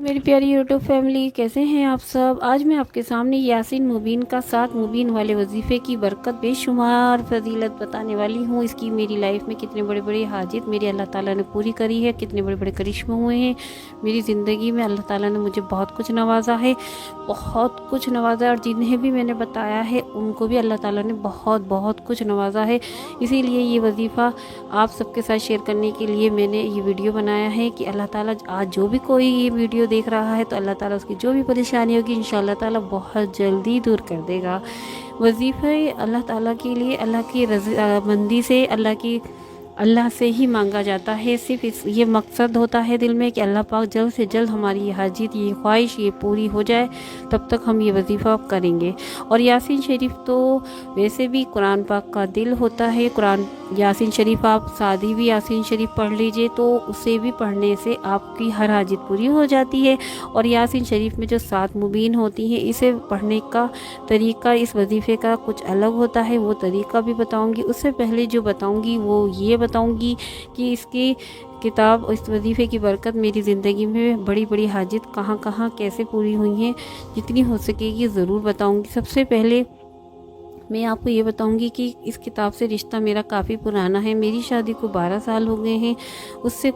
मेरी प्यारी YouTube family, कैसे हैं आप सब। आज मैं आपके सामने यासीन मुबीन का 7 मुबीन वाले वजीफ़े की बरकत बेशुमार फजीलत बताने वाली हूँ। इसकी मेरी लाइफ में कितने बड़े बड़े हाजित मेरी अल्लाह ताला ने पूरी करी है, कितने बड़े बड़े करिश्मे हुए हैं मेरी ज़िंदगी में। अल्लाह ताला ने मुझे बहुत कुछ नवाजा है, बहुत कुछ नवाजा है, और जिन्हें भी मैंने बताया है उनको भी अल्लाह ताला ने बहुत बहुत कुछ नवाजा है। इसीलिए ये वजीफ़ा आप सबके साथ शेयर करने के लिए मैंने ये वीडियो बनाया है कि अल्लाह ताला आज जो भी कोई ये वीडियो देख रहा है तो अल्लाह ताला उसकी जो भी परेशानी होगी इंशाअल्लाह ताला बहुत जल्दी दूर कर देगा। वजीफ़े अल्लाह ताला के लिए अल्लाह की रज़ामंदी से अल्लाह से ही मांगा जाता है। सिर्फ ये मकसद होता है दिल में कि अल्लाह पाक जल्द से जल्द हमारी ये हाजित, ये ख्वाहिश ये पूरी हो जाए, तब तक हम ये वजीफ़ा करेंगे। और यासीन शरीफ तो वैसे भी कुरान पाक का दिल होता है। कुरान यासीन शरीफ आप सादी भी यासीन शरीफ पढ़ लीजिए तो उसे भी पढ़ने से आपकी हर हाजित पूरी हो जाती है। और यासीन शरीफ में जो 7 मुबीन होती हैं, इसे पढ़ने का तरीका, इस वजीफ़े का कुछ अलग होता है, वो तरीका भी बताऊंगी। उससे पहले जो बताऊंगी वो ये बताऊंगी कि इसकी किताब, इस वजीफ़े की बरकत मेरी ज़िंदगी में बड़ी बड़ी हाजित कहाँ कहाँ कैसे पूरी हुई हैं, जितनी हो सकेगी ज़रूर बताऊंगी। सबसे पहले मैं आपको ये बताऊंगी कि इस किताब से रिश्ता मेरा काफ़ी पुराना है। मेरी शादी को 12 साल हो गए हैं। उससे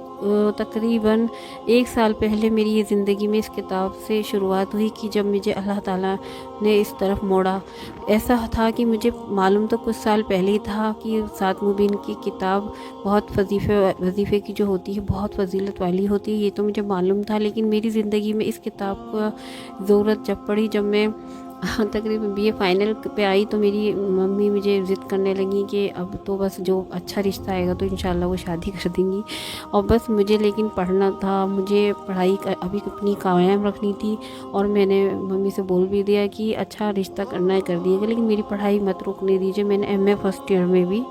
तकरीबन 1 साल पहले मेरी ये ज़िंदगी में इस किताब से शुरुआत हुई कि जब मुझे अल्लाह ताला ने इस तरफ मोड़ा। ऐसा था कि मुझे मालूम तो कुछ साल पहले ही था कि 7 मुबीन की किताब बहुत वजीफ़े की जो होती है बहुत फजीलत वाली होती है, ये तो मुझे मालूम था। लेकिन मेरी ज़िंदगी में इस किताब का ज़रूरत जब पड़ी, जब मैं तकरीबन बीए फाइनल पे आई तो मेरी मम्मी मुझे ज़िद करने लगी कि अब तो बस जो अच्छा रिश्ता आएगा तो इंशाल्लाह वो शादी कर देंगी। और बस मुझे लेकिन पढ़ना था, मुझे पढ़ाई अभी अपनी कायम रखनी थी। और मैंने मम्मी से बोल भी दिया कि अच्छा रिश्ता करना है कर दिएगा, लेकिन मेरी पढ़ाई मत रोकने दीजिए। मैंने एमए फर्स्ट ईयर में भी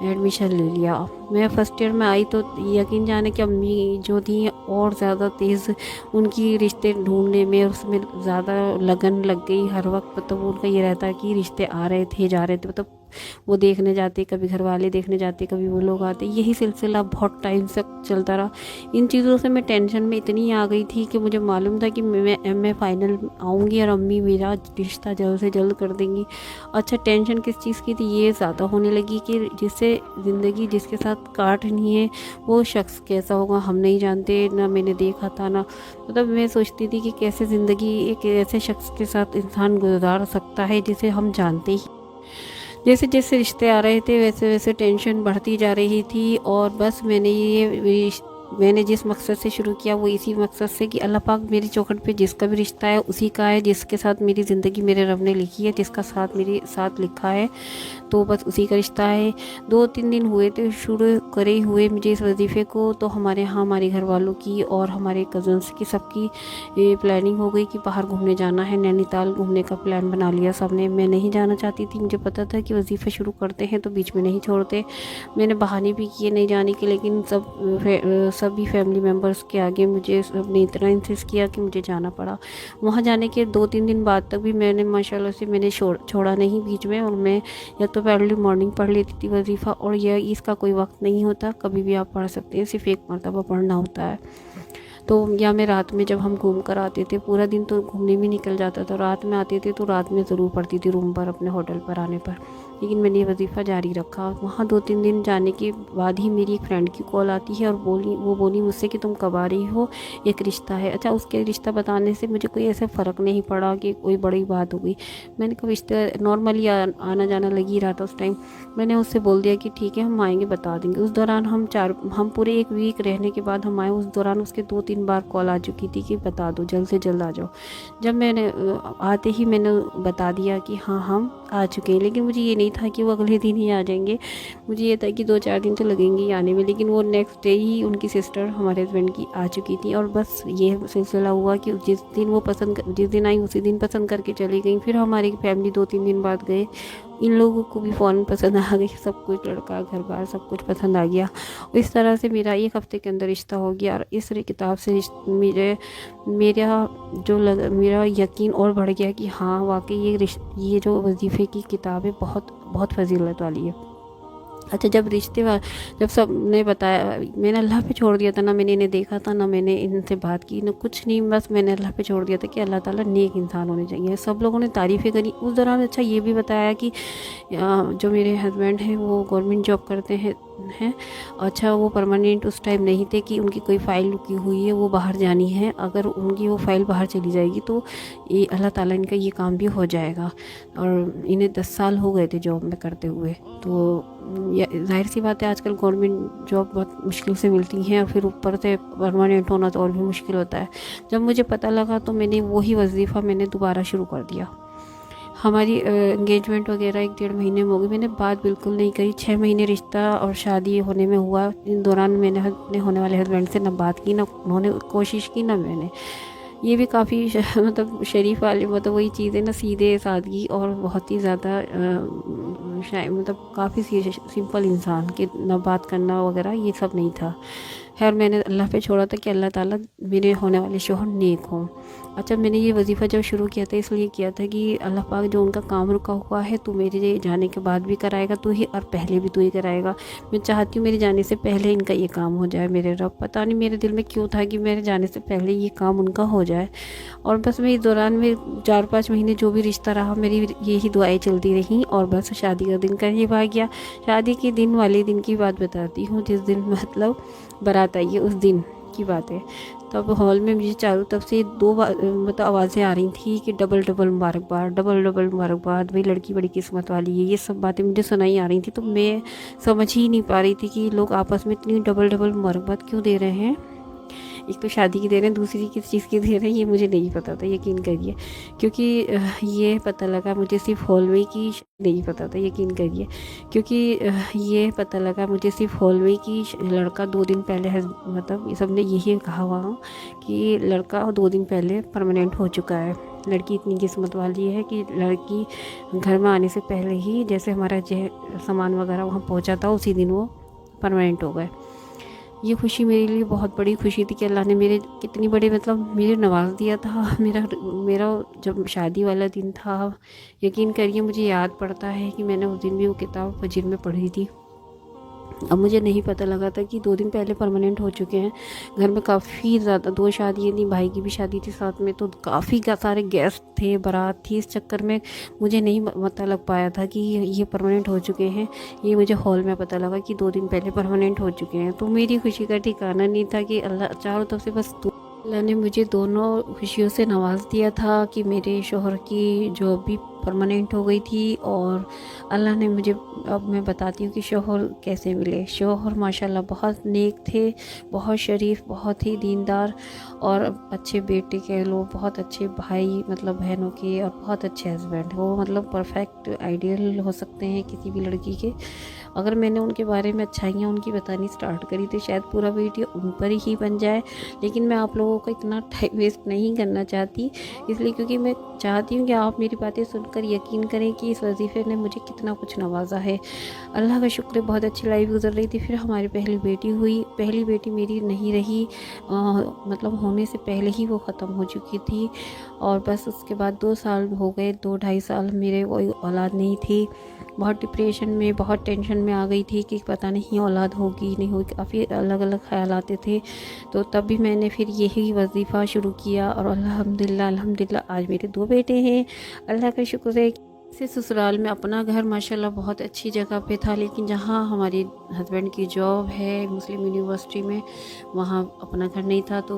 एडमिशन ले लिया। मैं फ़र्स्ट ईयर में आई तो यकीन जाने कि अम्मी जो थी और ज़्यादा तेज़, उनकी रिश्ते ढूंढने में उसमें ज़्यादा लगन लग गई। हर वक्त मतलब उनका ये रहता कि रिश्ते आ रहे थे जा रहे थे, मतलब वो देखने जाते, कभी घर वाले देखने जाते, कभी वो लोग आते, यही सिलसिला बहुत टाइम तक चलता रहा। इन चीज़ों से मैं टेंशन में इतनी आ गई थी कि मुझे मालूम था कि मैं एमए फाइनल आऊँगी और अम्मी मेरा रिश्ता जल्द से जल्द कर देंगी। अच्छा, टेंशन किस चीज़ की थी ये ज़्यादा होने लगी कि जिससे ज़िंदगी जिसके साथ काटनी है वो शख्स कैसा होगा हम नहीं जानते, ना मैंने देखा था ना, मतलब मैं सोचती थी कि कैसे ज़िंदगी एक ऐसे शख्स के साथ इंसान गुजार सकता है जिसे हम जानते ही। जैसे जैसे रिश्ते आ रहे थे वैसे वैसे टेंशन बढ़ती जा रही थी। और बस मैंने जिस मकसद से शुरू किया वो इसी मकसद से कि अल्लाह पाक मेरी चौखट पे जिसका भी रिश्ता है उसी का है, जिसके साथ मेरी ज़िंदगी मेरे रब ने लिखी है, जिसका साथ मेरे साथ लिखा है तो बस उसी का रिश्ता है। 2-3 दिन हुए थे शुरू करे हुए मुझे इस वजीफ़े को, तो हमारे यहाँ हमारे घर वालों की और हमारे कज़न्स की सबकी प्लानिंग हो गई कि बाहर घूमने जाना है, नैनीताल घूमने का प्लान बना लिया सबने। मैं नहीं जाना चाहती थी, मुझे पता था कि वजीफ़े शुरू करते हैं तो बीच में नहीं छोड़ते। मैंने बहाने भी किए नहीं जाने के, लेकिन सभी फैमिली मेम्बर्स के आगे मुझे सबने इतना इंसिस्ट किया कि मुझे जाना पड़ा। वहाँ जाने के 2-3 दिन बाद तक भी मैंने माशाल्लाह से मैंने छोड़ा नहीं बीच में। और मैं या तो अर्ली मॉर्निंग पढ़ लेती थी वजीफ़ा, और यह इसका कोई वक्त नहीं होता, कभी भी आप पढ़ सकते हैं, सिर्फ एक मरतबा पढ़ना होता है। तो या मैं रात में जब हम घूम कर आते थे, पूरा दिन तो घूमने में निकल जाता था, रात में आते थे तो रात में ज़रूर पढ़ती थी रूम पर अपने होटल पर आने पर। लेकिन मैंने ये वजीफ़ा जारी रखा। वहाँ 2-3 दिन जाने के बाद ही मेरी एक फ्रेंड की कॉल आती है और वो बोली मुझसे कि तुम कब आ रही हो, एक रिश्ता है। अच्छा, उसके रिश्ता बताने से मुझे कोई ऐसा फ़र्क नहीं पड़ा कि कोई बड़ी बात हो गई। मैंने कहा रिश्ता नॉर्मली आना जाना लगी रहा था उस टाइम। मैंने उससे बोल दिया कि ठीक है हम आएंगे बता देंगे। उस दौरान हम पूरे 1 वीक रहने के बाद हम आए। उस दौरान उसके 2-3 बार कॉल आ चुकी थी कि बता दो, जल्द से जल्द आ जाओ। जब मैंने आते ही मैंने बता दिया कि हाँ हम आ चुके हैं, लेकिन मुझे ये नहीं था कि वो अगले दिन ही आ जाएंगे। मुझे ये था कि 2-4 दिन तो लगेंगे ही आने में। लेकिन वो नेक्स्ट डे ही उनकी सिस्टर हमारे हस्बैंड की आ चुकी थी। और बस ये सिलसिला हुआ कि जिस दिन आई उसी दिन पसंद करके चली गई। फिर हमारी फैमिली 2-3 दिन बाद गए, इन लोगों को भी फ़ौरन पसंद आ गई, सब कुछ लड़का घर बार सब कुछ पसंद आ गया। इस तरह से मेरा 1 हफ़्ते के अंदर रिश्ता हो गया। और इस किताब से मेरा यकीन और बढ़ गया कि हाँ वाकई ये जो वजीफ़े की किताब है बहुत बहुत फजीलत वाली है। अच्छा, जब सबने बताया, मैंने अल्लाह पे छोड़ दिया था, ना मैंने इन्हें देखा था, ना मैंने इनसे बात की, ना कुछ नहीं, बस मैंने अल्लाह पे छोड़ दिया था कि अल्लाह ताला नेक इंसान होने चाहिए। सब लोगों ने तारीफ़ें करी उस दौरान। अच्छा, ये भी बताया कि जो मेरे हस्बैंड हैं वो गवर्नमेंट जॉब करते हैं। अच्छा, वो परमानेंट उस टाइम नहीं थे कि उनकी कोई फ़ाइल रुकी हुई है, वो बाहर जानी है, अगर उनकी वो फ़ाइल बाहर चली जाएगी तो ये अल्लाह ताला इनका ये काम भी हो जाएगा। और इन्हें 10 साल हो गए थे जॉब में करते हुए। तो ज़ाहिर सी बात है, आजकल गवर्नमेंट जॉब बहुत मुश्किल से मिलती हैं, और फिर ऊपर से परमानेंट होना तो और भी मुश्किल होता है। जब मुझे पता लगा तो मैंने वही वजीफ़ा मैंने दोबारा शुरू कर दिया। हमारी एंगेजमेंट वगैरह 1 डेढ़ महीने में हो गई, मैंने बात बिल्कुल नहीं करी। 6 महीने रिश्ता और शादी होने में हुआ। इन दौरान मैंने अपने होने वाले हस्बैंड से ना बात की, ना उन्होंने कोशिश की, ना मैंने। ये भी काफ़ी मतलब शरीफ वाली, मतलब वही चीज़ें ना, सीधे सादगी और बहुत ही ज़्यादा मतलब काफ़ी सिंपल इंसान के, ना बात करना वगैरह ये सब नहीं था। खैर, मैंने अल्लाह पे छोड़ा था कि अल्लाह ताला मेरे होने वाले शोहर नेक हों। अच्छा, मैंने ये वजीफ़ा जब शुरू किया था इसलिए किया था कि अल्लाह पाक जो उनका काम रुका हुआ है तो मेरे जाने के बाद भी कराएगा तू ही, और पहले भी तू ही कराएगा। मैं चाहती हूँ मेरे जाने से पहले इनका ये काम हो जाए। मेरे रब, पता नहीं मेरे दिल में क्यों था कि मेरे जाने से पहले ये काम उनका हो जाए। और बस मैं इस दौरान में 4-5 महीने जो भी रिश्ता रहा, मेरी यही दुआएं चलती रहीं, और बस शादी का दिन करीब आ गया। शादी के दिन वाले दिन की बात बताती हूँ, जिस दिन मतलब बारात आई है उस दिन की बात है। तब हॉल में मुझे चारों तरफ से मतलब आवाज़ें आ रही थी कि डबल डबल मुबारकबाद, डबल डबल मुबारकबाद, भाई लड़की बड़ी किस्मत वाली है। ये सब बातें मुझे सुनाई आ रही थी, तो मैं समझ ही नहीं पा रही थी कि लोग आपस में इतनी डबल डबल मुबारकबाद क्यों दे रहे हैं। एक तो शादी की दे रहे हैं, दूसरी किस चीज़ की दे रहे हैं ये मुझे नहीं पता था, यकीन करिए। क्योंकि ये पता लगा मुझे सिर्फ हॉल में कि नहीं पता था, यकीन करिए। क्योंकि ये पता लगा मुझे सिर्फ हॉल में कि लड़का 2 दिन पहले मतलब सब ने यही कहा वहाँ कि लड़का 2 दिन पहले परमानेंट हो चुका है। लड़की इतनी किस्मत वाली है कि लड़की घर में आने से पहले ही, जैसे हमारा सामान वगैरह वहाँ पहुँचा था, उसी दिन वो परमानेंट हो गए। ये खुशी मेरे लिए बहुत बड़ी खुशी थी कि अल्लाह ने मेरे कितनी बड़े मतलब मुझे नवाज दिया था। मेरा जब शादी वाला दिन था, यकीन करिए मुझे याद पड़ता है कि मैंने उस दिन भी वो किताब फजर में पढ़ी थी। अब मुझे नहीं पता लगा था कि 2 दिन पहले परमानेंट हो चुके हैं। घर में काफ़ी ज़्यादा 2 शादियाँ थी, भाई की भी शादी थी साथ में, तो काफ़ी सारे गेस्ट थे, बारात थी। इस चक्कर में मुझे नहीं पता लग पाया था कि ये परमानेंट हो चुके हैं। ये मुझे हॉल में पता लगा कि 2 दिन पहले परमानेंट हो चुके हैं। तो मेरी खुशी का ठिकाना नहीं था कि अल्लाह चारों तरफ से बस अल्लाह ने मुझे दोनों खुशियों से नवाज दिया था कि मेरे शोहर की जॉब भी परमानेंट हो गई थी, और अल्लाह ने मुझे, अब मैं बताती हूँ कि शोहर कैसे मिले। शोहर माशाल्लाह बहुत नेक थे, बहुत शरीफ, बहुत ही दीनदार, और अच्छे बेटे के लोग, बहुत अच्छे भाई मतलब बहनों के, और बहुत अच्छे हस्बैंड। वो मतलब परफेक्ट आइडियल हो सकते हैं किसी भी लड़की के। अगर मैंने उनके बारे में अच्छाइयाँ उनकी बतानी स्टार्ट करी तो शायद पूरा वीडियो उन पर ही बन जाए, लेकिन मैं आप लोगों का इतना टाइम वेस्ट नहीं करना चाहती, इसलिए क्योंकि मैं चाहती हूँ कि आप मेरी बातें सुनकर यकीन करें कि इस वजीफ़े ने मुझे कितना कुछ नवाजा है। अल्लाह का शुक्र है, बहुत अच्छी लाइफ गुजर रही थी। फिर हमारी पहली बेटी हुई। पहली बेटी मेरी नहीं रही, मतलब होने से पहले ही वो ख़त्म हो चुकी थी, और बस उसके बाद 2 साल हो गए, 2-2.5 साल मेरे कोई औलाद नहीं थी। बहुत डिप्रेशन में, बहुत टेंशन में आ गई थी कि पता नहीं औलाद होगी नहीं होगी, काफ़ी अलग अलग ख्याल आते थे। तो तब भी मैंने फिर यही वजीफ़ा शुरू किया, और अल्हम्दुलिल्लाह अल्हम्दुलिल्लाह आज मेरे 2 बेटे हैं। अल्लाह का शुक्र है। से ससुराल में अपना घर माशाल्लाह बहुत अच्छी जगह पे था, लेकिन जहाँ हमारे हस्बैंड की जॉब है मुस्लिम यूनिवर्सिटी में, वहाँ अपना घर नहीं था। तो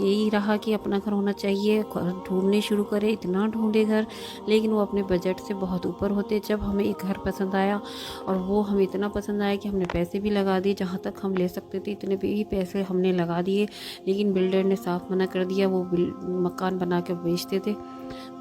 यही रहा कि अपना घर होना चाहिए, घर ढूंढने शुरू करे, इतना ढूंढे घर, लेकिन वो अपने बजट से बहुत ऊपर होते। जब हमें एक घर पसंद आया, और वो हमें इतना पसंद आया कि हमने पैसे भी लगा दिए, जहाँ तक हम ले सकते थे इतने भी पैसे हमने लगा दिए, लेकिन बिल्डर ने साफ मना कर दिया। वो मकान बना के बेचते थे,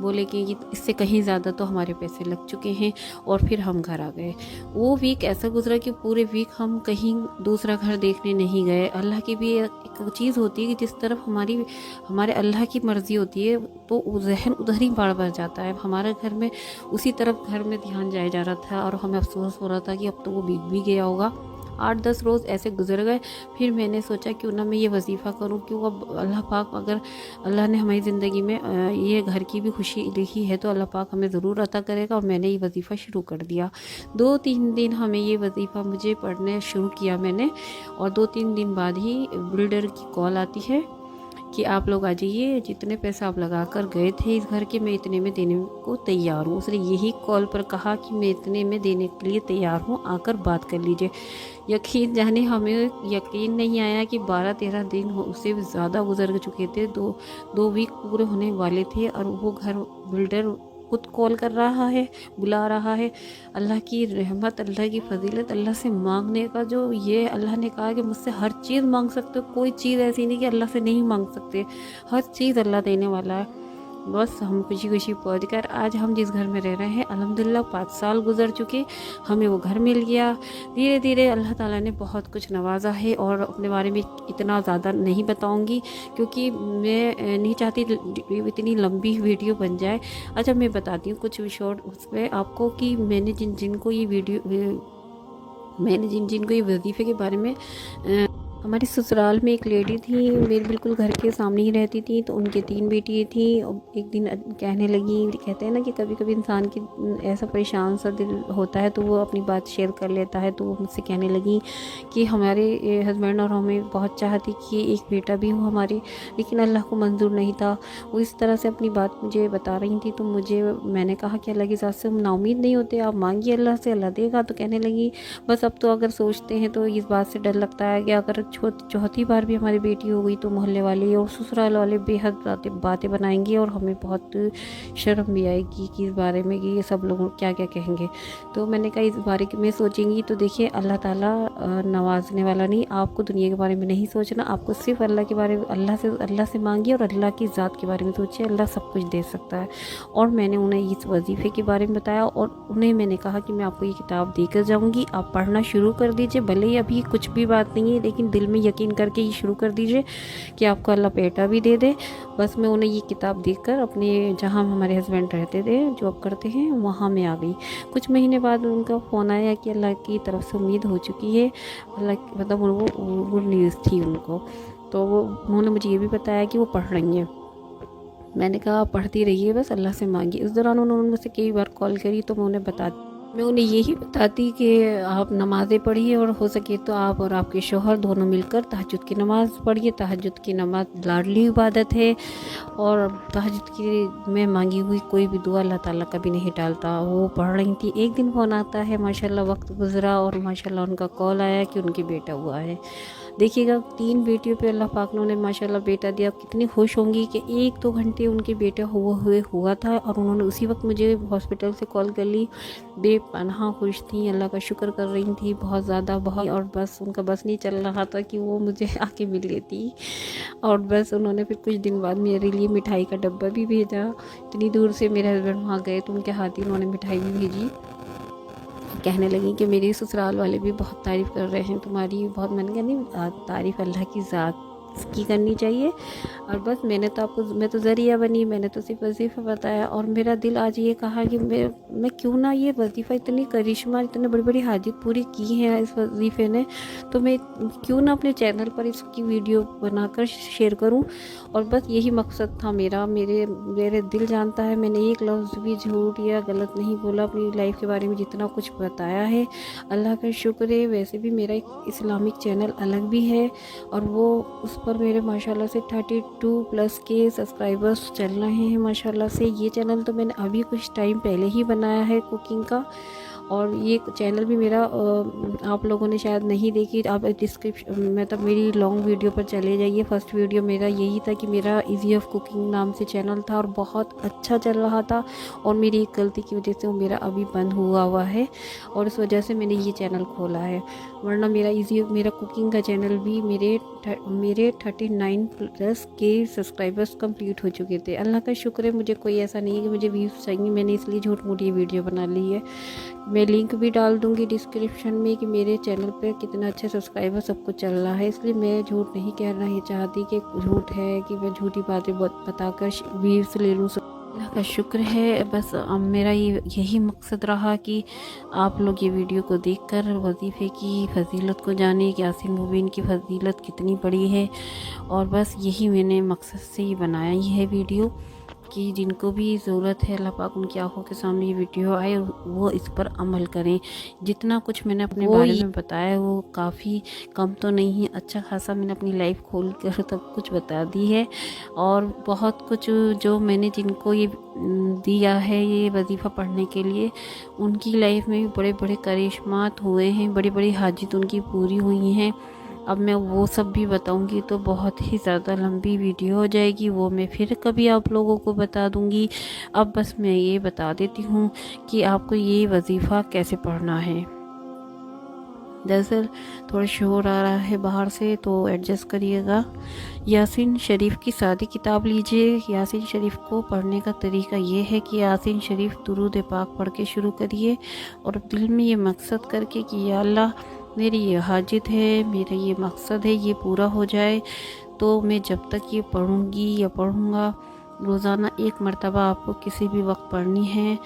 बोले कि इससे कहीं ज़्यादा तो हमारे पैसे लग चुके हैं, और फिर हम घर आ गए। वो वीक ऐसा गुजरा कि पूरे वीक हम कहीं दूसरा घर देखने नहीं गए। अल्लाह की भी एक चीज़ होती है कि जिस तरफ हमारे अल्लाह की मर्ज़ी होती है तो जहन उधर ही बढ़ जाता है। हमारे घर में उसी तरफ घर में ध्यान जाया जा रहा था, और हमें अफसोस हो रहा था कि अब तो वो बीत भी गया होगा, 8-10 रोज़ ऐसे गुजर गए। फिर मैंने सोचा क्यों ना मैं ये वजीफ़ा करूँ, क्यों अब अल्लाह पाक अगर अल्लाह ने हमारी ज़िंदगी में ये घर की भी खुशी लिखी है तो अल्लाह पाक हमें ज़रूर अता करेगा। और मैंने ये वजीफ़ा शुरू कर दिया। 2-3 दिन हमें ये वजीफ़ा मुझे पढ़ने शुरू किया मैंने, और 2-3 दिन बाद ही बिल्डर की कॉल आती है कि आप लोग आ जाइए, जितने पैसा आप लगा कर गए थे इस घर के, मैं इतने में देने को तैयार हूँ। उसने यही कॉल पर कहा कि मैं इतने में देने के लिए तैयार हूँ, आकर बात कर लीजिए। यकीन जाने हमें यकीन नहीं आया कि 12-13 दिन उससे भी ज़्यादा गुजर चुके थे, 2 वीक पूरे होने वाले थे, और वो घर बिल्डर खुद कॉल कर रहा है, बुला रहा है। अल्लाह की रहमत, अल्लाह की फजीलत, अल्लाह से मांगने का जो ये अल्लाह ने कहा कि मुझसे हर चीज़ मांग सकते हो, कोई चीज़ ऐसी नहीं कि अल्लाह से नहीं मांग सकते, हर चीज़ अल्लाह देने वाला है। बस हम खुशी खुशी पहुँच कर आज हम जिस घर में रह रहे हैं अल्हम्दुलिल्लाह 5 साल गुजर चुके, हमें वो घर मिल गया। धीरे धीरे अल्लाह ताला ने बहुत कुछ नवाजा है, और अपने बारे में इतना ज़्यादा नहीं बताऊंगी क्योंकि मैं नहीं चाहती इतनी लंबी वीडियो बन जाए। अच्छा, मैं बताती हूँ कुछ शॉर्ट उसमें आपको कि मैंने जिन जिनको ये वजीफ़े के बारे में हमारे ससुराल में एक लेडी थी, मेरे बिल्कुल घर के सामने ही रहती थी, तो उनके 3 बेटी थी। एक दिन कहने लगी, कहते हैं ना कि कभी कभी इंसान की ऐसा परेशान सा दिल होता है तो वो अपनी बात शेयर कर लेता है। तो वो मुझसे कहने लगी कि हमारे हस्बैंड और हमें बहुत चाहती कि एक बेटा भी हो हमारे, लेकिन अल्लाह को मंजूर नहीं था। वो इस तरह से अपनी बात मुझे बता रही थी। तो मैंने कहा कि अल्लाह की ज़ात से हम नाउमीद नहीं होते, आप मांगिए अल्लाह से, अल्लाह देगा। तो कहने लगी बस अब तो अगर सोचते हैं तो इस बात से डर लगता है कि अगर चौथी बार भी हमारी बेटी हो गई तो मोहल्ले वाले और ससुराल वाले बेहद बातें बनाएंगे, और हमें बहुत शर्म भी आएगी कि इस बारे में कि ये सब लोग क्या क्या कहेंगे। तो मैंने कहा इस बारे में सोचेंगी तो देखिए अल्लाह ताला नवाजने वाला नहीं, आपको दुनिया के बारे में नहीं सोचना, आपको सिर्फ अल्लाह के बारे में अल्लाह से मांगिए और अल्लाह की ज़ात के बारे में सोचिए, अल्लाह सब कुछ दे सकता है। और मैंने उन्हें इस वजीफ़े के बारे में बताया, और उन्हें मैंने कहा कि मैं आपको ये किताब देकर जाऊँगी, आप पढ़ना शुरू कर दीजिए, भले ही अभी कुछ भी बात नहीं है लेकिन दिल में यकीन करके ये शुरू कर दीजिए कि आपको अल्लाह बेटा भी दे दे। बस मैं उन्हें ये किताब देकर अपने जहाँ हमारे हस्बैंड रहते थे, जॉब करते हैं, वहाँ मैं आ गई। कुछ महीने बाद उनका फ़ोन आया कि अल्लाह की तरफ से उम्मीद हो चुकी है, अल्लाह मतलब वो गुड न्यूज़ थी उनको। तो उन्होंने मुझे ये भी बताया कि वो पढ़ रही हैं। मैंने कहा आप पढ़ती रहिए, बस अल्लाह से मांगिए। इस दौरान उन्होंने मुझसे कई बार कॉल करी तो मैं उन्हें यही बताती कि आप नमाज़ें पढ़िए, और हो सके तो आप और आपके शोहर दोनों मिलकर तहज्जुद की नमाज़ पढ़िए। तहज्जुद की नमाज़ लाडली इबादत है, और तहज्जुद की में मांगी हुई कोई भी दुआ अल्लाह ताला कभी नहीं टालता। वो पढ़ रही थी, एक दिन फ़ोन आता है, माशाल्लाह वक्त गुजरा और माशाल्लाह उनका कॉल आया कि उनकी बेटा हुआ है। देखिएगा 3 बेटियों पे अल्लाह पाक ने उन्हें माशाल्लाह बेटा दिया। कितनी खुश होंगी कि 1-2 घंटे उनके बेटा हुआ था, और उन्होंने उसी वक्त मुझे हॉस्पिटल से कॉल कर ली। बेपनाह खुश थी, अल्लाह का शुक्र कर रही थी बहुत ज़्यादा, बहुत। और बस उनका बस नहीं चल रहा था कि वो मुझे आके मिल लेती। और बस उन्होंने फिर कुछ दिन बाद मेरे लिए मिठाई का डब्बा भी भेजा। इतनी दूर से मेरे हस्बैंड वहाँ गए तो उनके हाथ ही उन्होंने मिठाई भी भेजी। कहने लगी कि मेरी ससुराल वाले भी बहुत तारीफ़ कर रहे हैं तुम्हारी, बहुत। मैंने कहा नहीं, तारीफ़ अल्लाह की ज़ात की करनी चाहिए। और बस मैं तो ज़रिया बनी, मैंने तो सिर्फ वजीफ़ा बताया। और मेरा दिल आज ये कहा कि मैं क्यों ना ये वजीफ़ा, इतनी करिश्मा, इतने बड़ी बड़ी हाजित पूरी की है इस वजीफ़े ने, तो मैं क्यों ना अपने चैनल पर इसकी वीडियो बनाकर शेयर करूं। और बस यही मकसद था मेरा। मेरे दिल जानता है मैंने एक लफ्ज़ भी झूठ या गलत नहीं बोला अपनी लाइफ के बारे में, जितना कुछ बताया है अल्लाह का शुक्र है। वैसे भी मेरा एक इस्लामिक चैनल अलग भी है, और वो उस पर मेरे माशाल्लाह से 32+ के सब्सक्राइबर्स चल रहे हैं माशाल्लाह से। ये चैनल तो मैंने अभी कुछ टाइम पहले ही बनाया है कुकिंग का, और ये चैनल भी मेरा आप लोगों ने शायद नहीं देखी। आप डिस्क्रिप्शन मतलब मेरी लॉन्ग वीडियो पर चले जाइए। फर्स्ट वीडियो मेरा यही था कि मेरा इजी ऑफ कुकिंग नाम से चैनल था, और बहुत अच्छा चल रहा था, और मेरी एक गलती की वजह से वो मेरा अभी बंद हुआ है, और इस वजह से मैंने ये चैनल खोला है। वरना मेरा कुकिंग का चैनल भी मेरे 39+ के सब्सक्राइबर्स कंप्लीट हो चुके थे। अल्लाह का शुक्र है, मुझे कोई ऐसा नहीं है कि मुझे व्यूज़ चाहिए, मैंने इसलिए झूठ मूठ ये वीडियो बना ली है। मैं लिंक भी डाल दूंगी डिस्क्रिप्शन में कि मेरे चैनल पे कितना अच्छे सब्सक्राइबर सबको चल रहा है, इसलिए मैं झूठ नहीं कहना ये चाहती कि झूठ है कि मैं झूठी बातें बताकर व्यूज़ ले लूँ। अल्लाह का शुक्र है। बस अब मेरा यही मकसद रहा कि आप लोग ये वीडियो को देखकर वजीफ़े की फ़जीलत को जाने कि यासीन मुबीन की फ़जीलत कितनी बड़ी है। और बस यही मैंने मकसद से ही बनाया ही है वीडियो कि जिनको भी ज़रूरत है अल्लाह पाक उनकी आंखों के सामने ये वीडियो आए और वो इस पर अमल करें। जितना कुछ मैंने अपने बारे में बताया वो काफ़ी कम तो नहीं है, अच्छा खासा मैंने अपनी लाइफ खोल कर सब कुछ बता दी है। और बहुत कुछ जो मैंने जिनको ये दिया है ये वजीफ़ा पढ़ने के लिए, उनकी लाइफ में भी बड़े बड़े करिश्मात हुए हैं, बड़ी बड़ी हाजित उनकी पूरी हुई हैं। अब मैं वो सब भी बताऊंगी तो बहुत ही ज़्यादा लंबी वीडियो हो जाएगी, वो मैं फिर कभी आप लोगों को बता दूंगी। अब बस मैं ये बता देती हूँ कि आपको ये वजीफ़ा कैसे पढ़ना है। दरअसल थोड़ा शोर आ रहा है बाहर से तो एडजस्ट करिएगा। यासीन शरीफ की सादी किताब लीजिए। यासीन शरीफ को पढ़ने का तरीका ये है कि यासीन शरीफ दुरूद पाक पढ़ के शुरू करिए और दिल में ये मकसद करके कि या अल्लाह मेरी ये हाजित है, मेरा ये मकसद है, ये पूरा हो जाए। तो मैं जब तक ये पढ़ूँगी या पढ़ूँगा, रोज़ाना एक मरतबा आपको किसी भी वक्त पढ़नी है।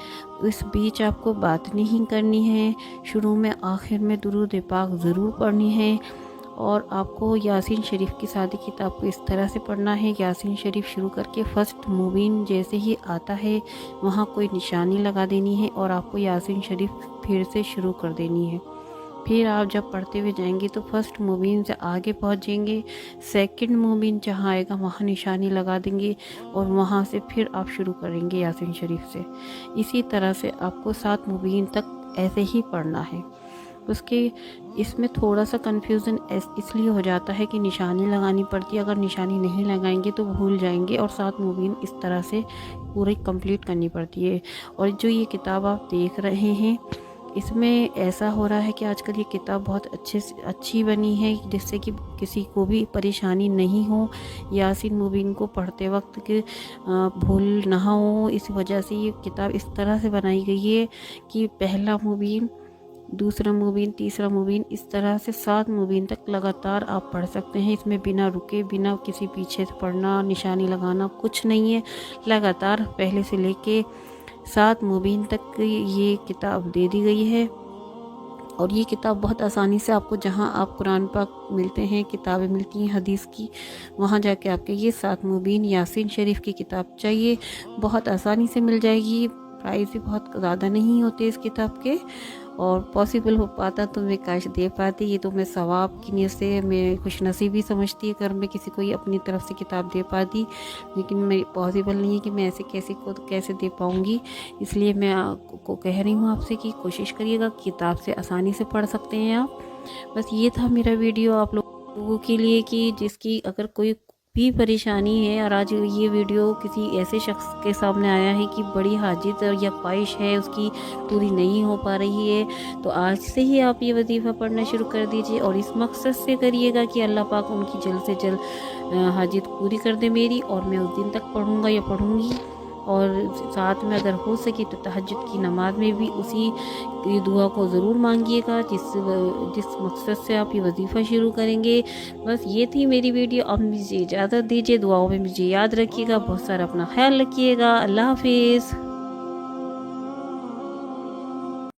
इस बीच आपको बात नहीं करनी है, शुरू में आखिर में दुरूद पाक ज़रूर पढ़नी है। और आपको यासीन शरीफ की सादी किताब को इस तरह से पढ़ना है, यासीन शरीफ शुरू करके फर्स्ट मुबीन जैसे ही आता है वहाँ कोई निशानी लगा देनी है और आपको यासीन शरीफ फिर से शुरू कर देनी है। फिर आप जब पढ़ते हुए जाएंगे तो फर्स्ट मुबीन से आगे पहुँच जाएंगे, सेकंड मुबीन जहाँ आएगा वहाँ निशानी लगा देंगे और वहाँ से फिर आप शुरू करेंगे यासीन शरीफ से। इसी तरह से आपको 7 मुबीन तक ऐसे ही पढ़ना है। उसके इसमें थोड़ा सा कन्फ्यूज़न इसलिए हो जाता है कि निशानी लगानी पड़ती है, अगर निशानी नहीं लगाएंगे तो भूल जाएंगे और 7 मुबीन इस तरह से पूरी कंप्लीट करनी पड़ती है। और जो ये किताब आप देख रहे हैं इसमें ऐसा हो रहा है कि आजकल ये किताब बहुत अच्छी बनी है जिससे कि किसी को भी परेशानी नहीं हो, यासीन मुबीन को पढ़ते वक्त के भूल ना हो। इस वजह से ये किताब इस तरह से बनाई गई है कि पहला मुबीन, दूसरा मुबीन, तीसरा मुबीन, इस तरह से 7 मुबीन तक लगातार आप पढ़ सकते हैं। इसमें बिना रुके, बिना किसी पीछे से पढ़ना, निशानी लगाना कुछ नहीं है। लगातार पहले से लेके 7 मुबीन तक ये किताब दे दी गई है। और ये किताब बहुत आसानी से आपको जहाँ आप कुरान पाक मिलते हैं, किताबें मिलती हैं हदीस की, वहाँ जाके आपके ये 7 मुबीन यासीन शरीफ की किताब चाहिए बहुत आसानी से मिल जाएगी। प्राइस भी बहुत ज़्यादा नहीं होते इस किताब के, और पॉसिबल हो पाता तो मैं काश दे पाती। ये तो मैं सवाब की नीयत से मैं खुशनसीबी समझती है अगर मैं किसी को ये अपनी तरफ से किताब दे पाती, लेकिन मैं पॉसिबल नहीं है कि मैं ऐसे कैसे दे पाऊँगी। इसलिए मैं आपको कह रही हूँ आपसे कि कोशिश करिएगा, किताब से आसानी से पढ़ सकते हैं आप। बस ये था मेरा वीडियो आप लोगों के लिए कि जिसकी अगर कोई भी परेशानी है और आज ये वीडियो किसी ऐसे शख्स के सामने आया है कि बड़ी हाजित या ख्वाहिश है उसकी पूरी नहीं हो पा रही है, तो आज से ही आप ये वजीफ़ा पढ़ना शुरू कर दीजिए और इस मकसद से करिएगा कि अल्लाह पाक उनकी जल्द से जल्द हाजित पूरी कर दे मेरी, और मैं उस दिन तक पढ़ूँगा या पढ़ूँगी। और साथ में अगर हो सके तो तहज्जुद की नमाज में भी उसी दुआ को ज़रूर मांगिएगा जिस मकसद से आप ये वजीफ़ा शुरू करेंगे। बस ये थी मेरी वीडियो। अब मुझे इजाज़त दीजिए, दुआओं में मुझे याद रखिएगा, बहुत सारा अपना ख्याल रखिएगा। अल्लाह हाफिज़।